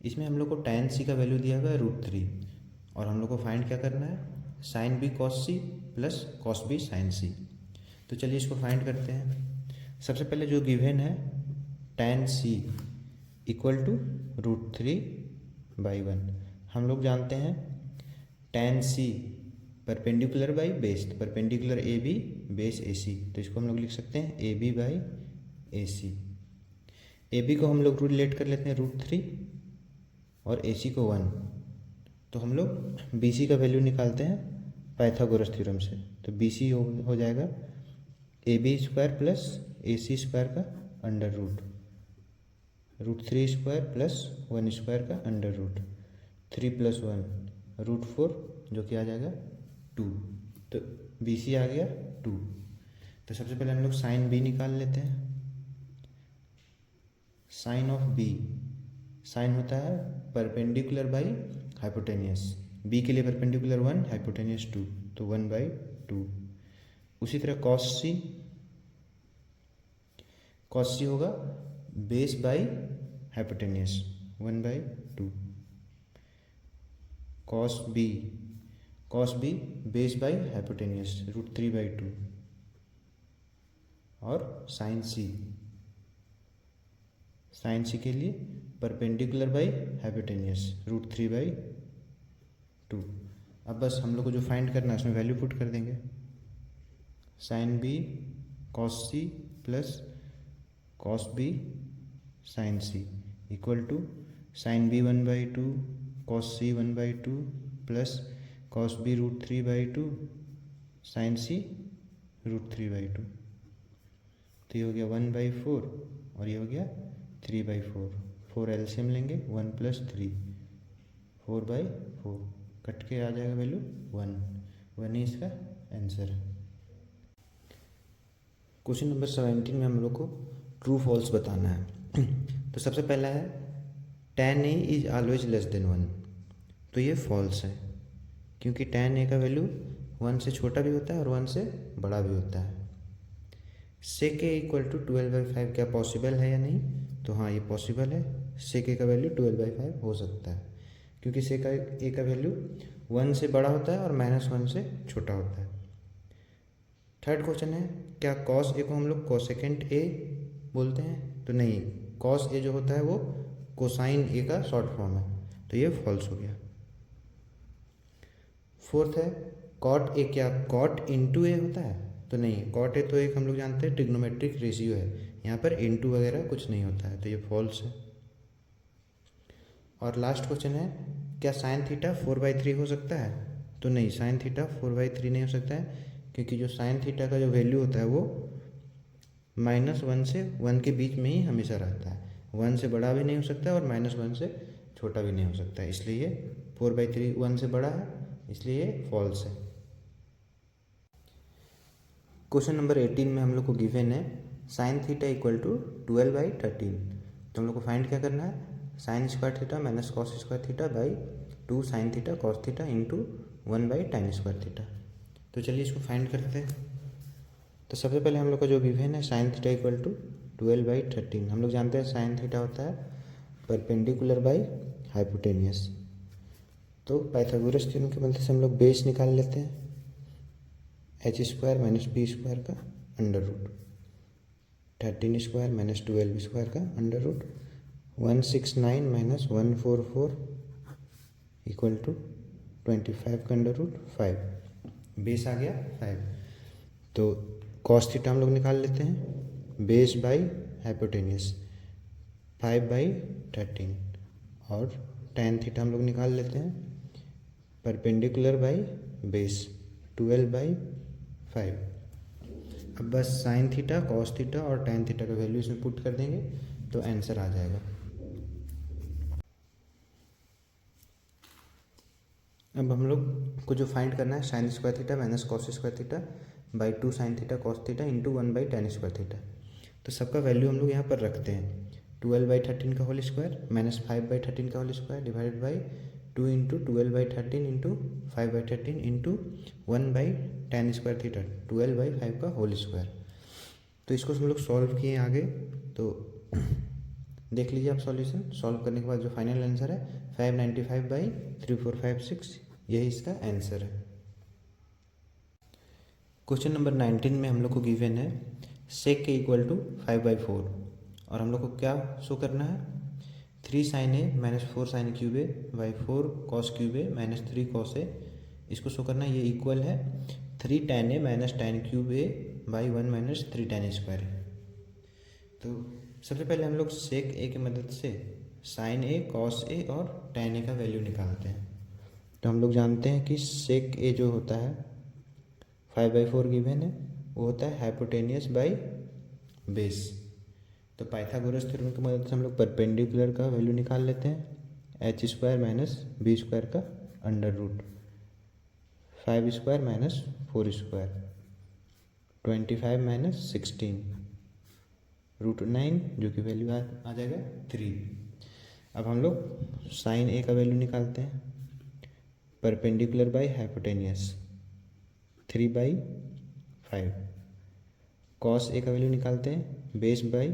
इसमें हम लोग को tan सी का वैल्यू दिया हुआ है √3 और हम लोग को फाइंड क्या करना है, sin b cos c plus cos b sin c। तो चलिए इसको फाइंड करते हैं। सबसे पहले जो गिवन है tan c इक्वल टू √3/1। हम लोग जानते हैं tan c perpendicular by base, perpendicular a b base a c. तो इसको हम लोग लिख सकते हैं a b by a c. A b को हम लोग रिलेट कर लेते हैं √3 और ए सी को 1। तो हम लोग बी सी का वैल्यू निकालते हैं पाइथागोरस थ्योरम से। तो बी सी हो जाएगा a b square plus a c square का under root, √3 square plus 1 square का अंडर रूट, 3 + 1 √4 जो कि आ जाएगा 2। तो बी सी आ गया 2। तो सबसे पहले हम लोग साइन बी निकाल लेते हैं। साइन ऑफ बी, साइन होता है परपेंडिकुलर बाई हाइपोटेनियस। बी के लिए परपेंडिकुलर 1, हाइपोटेनियस 2, तो 1/2। उसी तरह कॉस सी, कॉस सी होगा base by hypotenuse 1/2। Cos B, cos B base by hypotenuse √3/2। और साइन सी, साइन सी के लिए परपेंडिकुलर बाई हाइपोटेनियस √3/2। अब बस हम लोग को जो फाइंड करना है उसमें वैल्यू पुट कर देंगे। Sine b cos c plus cos b sine c equal to sine b 1/2 cos c 1/2 plus cos b √3/2 sine c √3/2। तो ये हो गया 1/4 और ये हो गया 3/4। 4 एलसीएम लेंगे 1 + 3, 4/4 कट के आ जाएगा वैल्यू 1 ही इसका आंसर है। क्वेश्चन नंबर 17 में हम लोग को ट्रू फॉल्स बताना है। तो सबसे पहला है tan a is always less than 1। तो ये फॉल्स है, क्योंकि tan a का वैल्यू 1 से छोटा भी होता है और 1 से बड़ा भी होता है। sec a इक्वल टू 12/5 क्या पॉसिबल है या नहीं? तो हाँ, ये पॉसिबल है। sec a का वैल्यू 12/5 हो सकता है, क्योंकि sec a का वैल्यू 1 से बड़ा होता है और -1 से छोटा होता है। थर्ड क्वेश्चन है क्या cos a को हम लोग कोसेकेंट a बोलते हैं? तो नहीं, cos a जो होता है वो कोसाइन a का शॉर्ट फॉर्म है, तो ये फॉल्स हो गया। फोर्थ है cot a क्या cot इंटू a होता है? तो नहीं, cot a तो एक हम लोग जानते हैं ट्रिग्नोमेट्रिक रेशियो है, यहाँ पर इंटू वगैरह कुछ नहीं होता है, तो ये फॉल्स है। और लास्ट क्वेश्चन है क्या साइन थीटा 4/3 हो सकता है? तो नहीं, साइन थीटा 4/3 नहीं हो सकता है, क्योंकि जो साइन थीटा का जो वैल्यू होता है वो -1 से 1 के बीच में ही हमेशा रहता है। 1 से बड़ा भी नहीं हो सकता और -1 से छोटा भी नहीं हो सकता, इसलिए 4/3 1 से बड़ा है, इसलिए ये फॉल्स है। क्वेश्चन नंबर 18 में हम लोग को गिवन है साइन थीटा इक्वल टू 12/13। तो हम लोग को फाइंड क्या करना है, sine square theta minus cos square theta by 2 sine theta cos theta into 1/tan square theta. तो चलिए इसको फाइंड करते हैं। तो सबसे पहले हम लोग का जो गिवन है साइन थीटा इक्वल टू 12/13। हम लोग जानते हैं साइन थीटा होता है परपेंडिकुलर बाई हाइपोटेनियस। तो पाइथागोरस थ्योरम की मदद से हम लोग बेस निकाल लेते हैं, h² - b² का अंडर रूट, 13² - 12² का अंडर रूट, 169 - 144 इक्वल टू 25 का अंडर रूट 5। बेस आ गया 5। तो कॉस थीटा हम लोग निकाल लेते हैं, बेस बाई हाइपोटेनियस 5/13, और tan थीटा हम लोग निकाल लेते हैं परपेंडिकुलर बाई बेस 12/5। अब बस साइन थीटा कॉस थीटा और tan थीटा का वैल्यू इसमें पुट कर देंगे तो आंसर आ जाएगा। अब हम लोग को जो फाइंड करना है sine square theta minus cos square theta by 2 sine theta cos theta into 1/tan square theta. तो सबका वैल्यू हम लोग यहाँ पर रखते हैं। 12/13 का होल स्क्वायर माइनस 5/13 का whole square divided by 2 into 12/13 into 5/13 into 1/10² theta 12/5 का होल स्क्वायर। तो इसको हम लोग सॉल्व किए आगे, तो देख लीजिए आप सॉल्यूशन। सॉल्व करने के बाद जो फाइनल आंसर है 595/3456, यही इसका आंसर है। क्वेश्चन नंबर 19 में हम लोग को गिवन है सेक के इक्वल टू 5/4 और हम लोग को क्या शो करना है 3 sin a minus 4 sin cube a by 4 cos cube a minus 3 cos ए, इसको शो करना है। ये इक्वल है 3 tan a minus tan cube a by 1 minus 3 tan square. तो सबसे पहले हम लोग सेक ए की मदद से साइन ए कॉस ए और tan ए का वैल्यू निकालते हैं। तो हम लोग जानते हैं कि सेक ए जो होता है 5/4 गिवन है, वो होता है हाइपोटेनियस बाई बेस। तो पाइथागोरस थ्योरम की मदद से हम लोग परपेंडिकुलर का वैल्यू निकाल लेते हैं, h² माइनस b² का अंडर रूट 5² माइनस 4² 25 माइनस 16 √9 जो कि वैल्यू आ जाएगा 3। अब हम लोग साइन ए का वैल्यू निकालते हैं, perpendicular by hypotenuse 3/5, cos a का वैल्यू निकालते हैं बेस बाई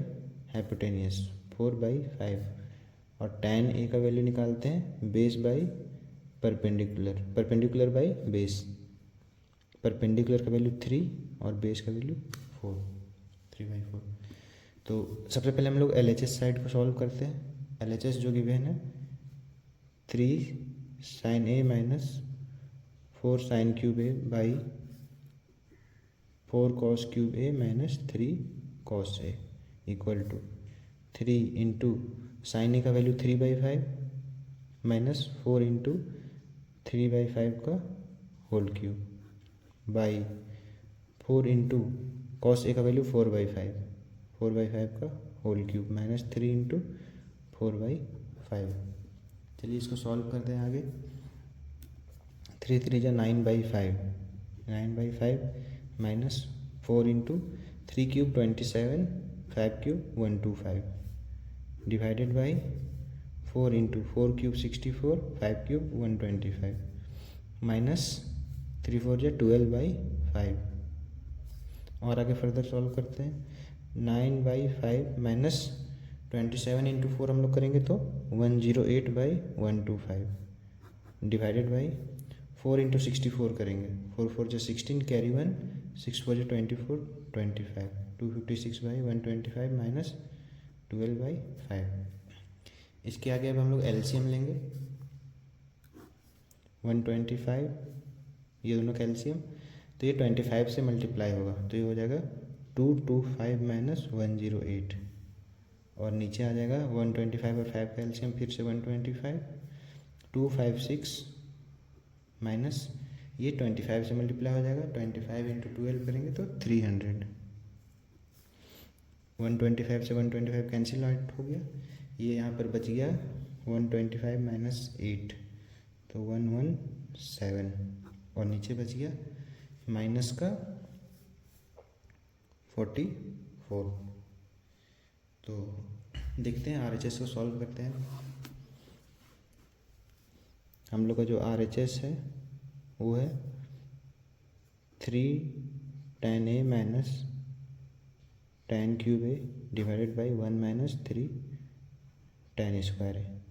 हाइपोटेनियस 4/5 और tan ए का वैल्यू निकालते हैं base by perpendicular by base. Perpendicular का वैल्यू 3 और बेस का वैल्यू 4, 3/4। तो सबसे पहले हम लोग LHS साइड को सॉल्व करते हैं। LHS जो गिवन है 3 sin a minus 4 sin cube a by 4 cos cube a minus 3 cos a equal to 3 into sine a का वैल्यू 3/5 माइनस 4 इंटू 3/5 का whole cube by 4 into cos a का वैल्यू 4/5 का होल क्यूब माइनस 3 इंटू 4/5। चलिए इसको सॉल्व करते हैं आगे। 3 3 जा 9/5 minus 4 into 3 cube 27 5 cube 125 divided by 4 into 4 cube 64 5 cube 125 minus 3 4 जा 12/5। और आगे फर्दर सॉल्व करते हैं। 9/5 माइनस 27 इंटू 4 हम लोग करेंगे तो 108/125 डिवाइडेड बाई 4 इंटू 64 करेंगे, 4 4 जा 16 कैरी 1 6 4 जा 24 25 256/125 माइनस 12/5। इसके आगे अब हम लोग एलसीएम लेंगे 125, ये दोनों का एलसीएम, तो ये 25 से मल्टीप्लाई होगा तो ये हो जाएगा 225 माइनस 108 और नीचे आ जाएगा 125 और 5 का एलसीएम फिर से 125 256 माइनस ये 25 से मल्टीप्लाई हो जाएगा 25 इंटू 12 करेंगे तो 300। 125 से 125 कैंसिल आउट हो गया, ये यहाँ पर बच गया 125 माइनस 8 तो 117 और नीचे बच गया माइनस का 44। तो देखते हैं RHS को सॉल्व करते हैं। हम लोग का जो RHS है वो है 3 tan a minus tan cube a divided by 1 minus 3 tan square है।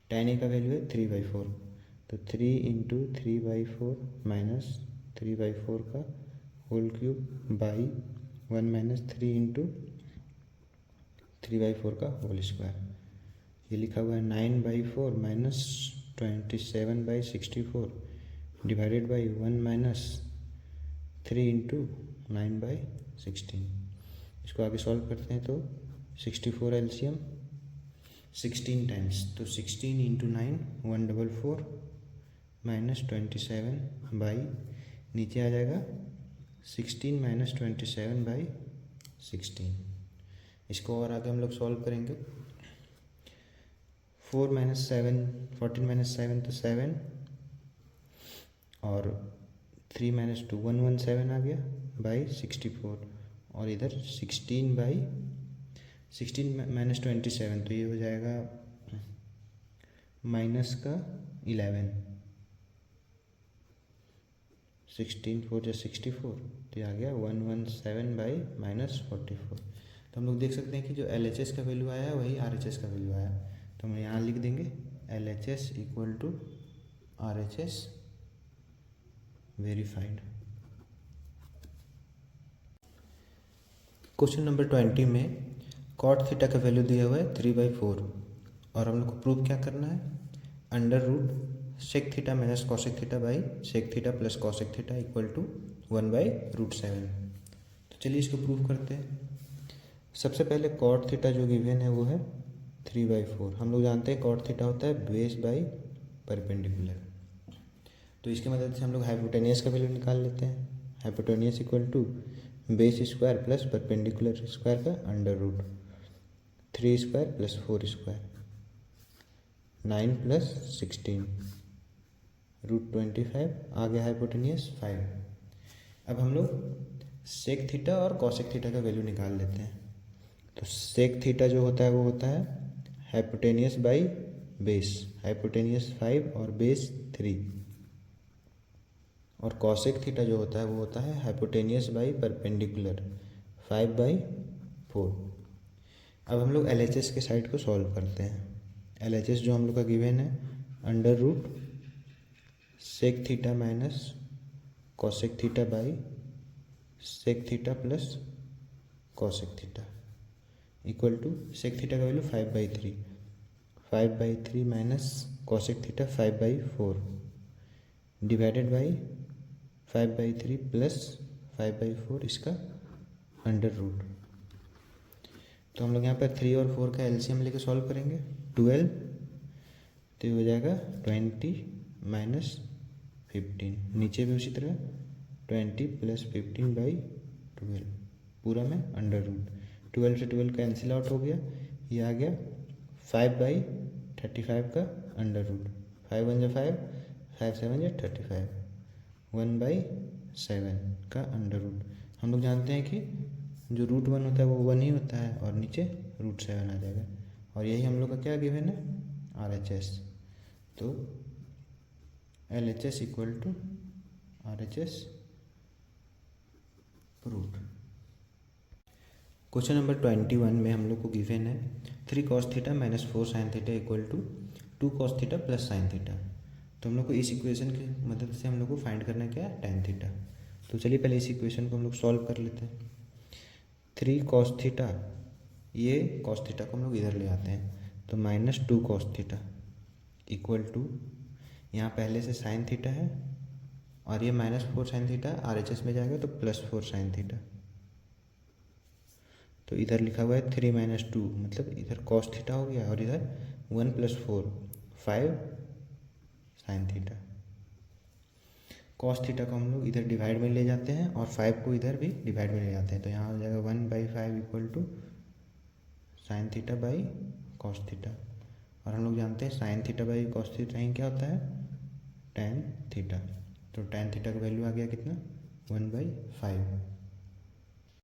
tan a का वैल्यू है 3/4 तो 3 इंटू 3/4 माइनस 3/4 का whole cube by 1 minus 3 into 3/4 का होल स्क्वायर। ये लिखा हुआ है 9/4 minus 27/64 divided by 1 minus 3 into 9/16। इसको आगे सॉल्व करते हैं तो 64 एलसीएम 16 टाइम्स तो 16 इंटू 9 144 माइनस 27 बाई नीचे आ जाएगा 16 माइनस 27/16। इसको और आगे हम लोग सॉल्व करेंगे। 4 माइनस 7 14 माइनस 7 तो 7 और 3 माइनस 2 117 आ गया बाई 64 और इधर 16 माइनस 27, तो ये हो जाएगा माइनस का 11, 16 4 जो 64, तो ये आ गया 117 बाई माइनस 44। तो हम लोग देख सकते हैं कि जो LHS का वैल्यू आया है वही RHS का वैल्यू आया, तो हम यहाँ लिख देंगे LHS equal to RHS verified. Question number 20 में कॉट थीटा का वैल्यू दिया हुआ है 3/4 और हम लोग को प्रूव क्या करना है, under root sec theta minus cosec theta by sec theta plus cosec theta equal to 1/√7। तो चलिए इसको प्रूव करते हैं। सबसे पहले कॉट थीटा जो गिवन है वो है 3/4। हम लोग जानते हैं कॉट थीटा होता है बेस बाई परपेंडिकुलर, तो इसकी मदद से हम लोग हाइपोटेनियस का वैल्यू निकाल लेते हैं। Hypotenuse equal to base square plus perpendicular square का under root, 3 square plus 4 square, 9 plus 16 √25, आगे हाइपोटेनियस 5। अब हम लोग सेक थीटा और कॉसेक थीटा का वैल्यू निकाल लेते हैं। तो सेक थीटा जो होता है वो होता है हाइपोटेनियस बाई बेस, हाइपोटेनियस 5 और बेस 3, और कॉसेक थीटा जो होता है वो होता है हाइपोटेनियस बाई परपेंडिकुलर 5/4। अब हम लोग LHS के साइड को सॉल्व करते हैं। LHS जो हम लोग का गिवन है under root sec theta minus cosec theta by sec theta plus cosec theta equal to sec theta का value 5/3, 5/3 minus cosec theta 5/4 divided by 5/3 plus 5/4 इसका अंडर रूट। तो हम लोग यहाँ पर 3 और 4 का LCM लेके सॉल्व करेंगे, 12, तो ये हो जाएगा 20 माइनस 15, नीचे भी उसी तरह 20 प्लस 15/12 पूरा में अंडर रूट, 12 से 12 कैंसिल आउट हो गया, ये आ गया 5/35 का अंडर रूट, 5 1 जा 5, 5 7 जा 35, 1/7 का अंडर रूट। हम लोग जानते हैं कि जो √1 होता है वो 1 ही होता है और नीचे √7 आ जाएगा, और यही हम लोग का क्या गिवन है RHS। तो LHS equal to RHS proved. Question number 21 में हम लोग को गिवन है 3 cos theta minus 4 sin theta equal to 2 cos theta plus sin theta. तो हम लोग को इस इक्वेशन की मदद से हम लोग को फाइंड करना क्या है, tan थीटा। तो चलिए पहले इस इक्वेशन को हम लोग सॉल्व कर लेते हैं। 3 cos थीटा, ये cos थीटा को हम लोग इधर ले आते हैं, तो minus 2 cos theta equal to, यहाँ पहले से sin थीटा है और ये माइनस 4 sin थीटा RHS में जाएगा तो प्लस 4 sin थीटा, तो इधर लिखा हुआ है 3 माइनस 2, मतलब इधर cos थीटा हो गया और इधर 1 + 4 5 sin थीटा। cos थीटा को हम लोग इधर डिवाइड में ले जाते हैं और 5 को इधर भी डिवाइड में ले जाते हैं, तो यहाँ हो जाएगा 1/5 equal to sin theta by cos theta, और हम लोग जानते हैं sin theta by cos theta ही क्या होता है, tan थीटा। तो tan थीटा का वैल्यू आ गया कितना, 1/5।